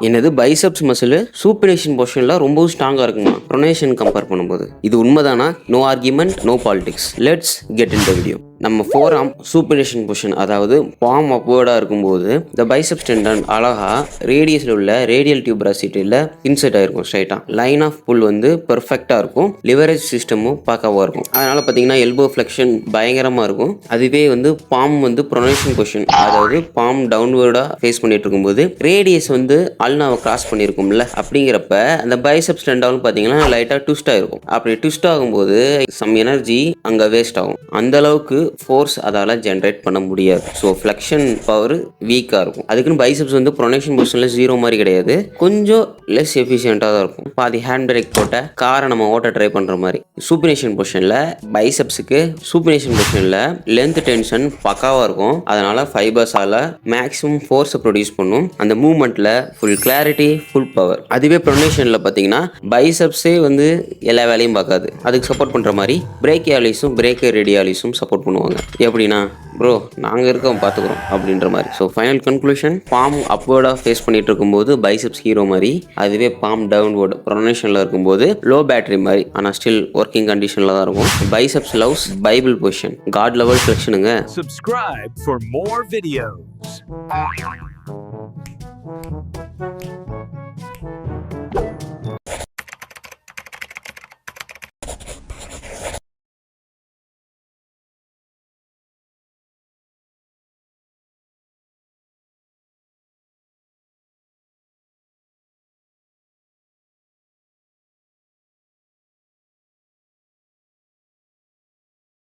என்னது biceps muscle சூப்பரேஷன் பொசிஷன்ல ரொம்பவும் ஸ்ட்ராங்கா இருக்குமா ப்ரொனேஷன் கம்பேர் பண்ணும்போது? இது உண்மைதானா? No argument, no politics. Let's get in the video. நம்ம ஃபோர் ஆர்ம் சூப்பரேஷன் பொசிஷன், அதாவது பாம் அப்வர்டா இருக்கும்போது இந்த பைசப்ஸ் டெண்டன் அழகா ரேடியஸ்ல உள்ள ரேடியல் டியூபராசிட்டியில் இன்செர்ட் ஆயிருக்கும். ஸ்ட்ரைட்டா லைன் ஆஃப் புல் வந்து பெர்ஃபெக்டா இருக்கும். லிவரேஜ் சிஸ்டமும் பக்காவா இருக்கும். அதனால பார்த்தீங்கன்னா எல்போ ஃபிளெக்ஷன் பயங்கரமா இருக்கும். அதுவே வந்து பாம் வந்து ப்ரொனேஷன் பொசிஷன், அதாவது பாம் டவுன்வர்டா ஃபேஸ் பண்ணிட்டு இருக்கும்போது ரேடியஸ் வந்து அல்னாவை கிராஸ் பண்ணியிருக்கும்ல, அப்படிங்கிறப்ப அந்த பைசப்ஸ் டெண்டாலும் பார்த்தீங்கன்னா லைட்டாக ட்விஸ்ட் ஆயிருக்கும். அப்படி ட்விஸ்ட் ஆகும்போது சம் எனர்ஜி அங்கே வேஸ்ட் ஆகும். அந்த அளவுக்கு ஃபோர்ஸ் அதால் ஜென்ரேட் பண்ண முடியாது. ஸோ ஃப்ளெக்ஷன் பவர் வீக்காக இருக்கும். அதுக்குன்னு பைசப்ஸ் வந்து ப்ரொனேஷன் பொசிஷனில் ஜீரோ மாதிரி கிடையாது, கொஞ்சம் லெஸ் எஃபிஷியண்ட்டாக தான் இருக்கும். பாதி ஹேண்ட் பிரேக் போட்ட காரை நம்ம ஓட்ட ட்ரை பண்ணுற மாதிரி. சூப்பரேஷன் பொசிஷனில் பைசப்ஸுக்கு சூப்பரேஷன் பொசிஷனில் லென்த் டென்ஷன் பக்காவாக இருக்கும். அதனால் ஃபைபர்ஸால் மேக்ஸிமம் ஃபோர்ஸை ப்ரொடியூஸ் பண்ணும். அந்த மூவ்மெண்ட்டில் ஃபுல் கிளாரிட்டி, ஃபுல் பவர். அதுவே ப்ரொனேஷனில் பார்த்தீங்கன்னா பைசப்ஸே வந்து எல்லா வேலையும் பார்க்காது. அதுக்கு சப்போர்ட் பண்ணுற மாதிரி பிரேக்கியாலிஸும் பிரேக்கர் ரேடியாலிஸும் சப்போர்ட் பண்ணுவாங்க. எப்படின்னா, ப்ரோ நாங்கள் இருக்கோம் பார்த்துக்குறோம் அப்படின்ற மாதிரி. ஸோ ஃபைனல் கன்க்ளூஷன், பாம் அப்வர்டாக ஃபேஸ் பண்ணிட்டு இருக்கும்போது பைசப்ஸ் ஹீரோ மாதிரி, அதுவே பாம் டவுன்வர்டு ப்ரொனேஷனில் இருக்கும்போது லோ பேட்டரி மாதிரி, ஆனால் ஸ்டில் ஒர்க்கிங் கண்டிஷனில் தான் இருக்கும். Biceps loves bible position, god level ஃப்ளெக்ஷனுங்க. Subscribe for more videos.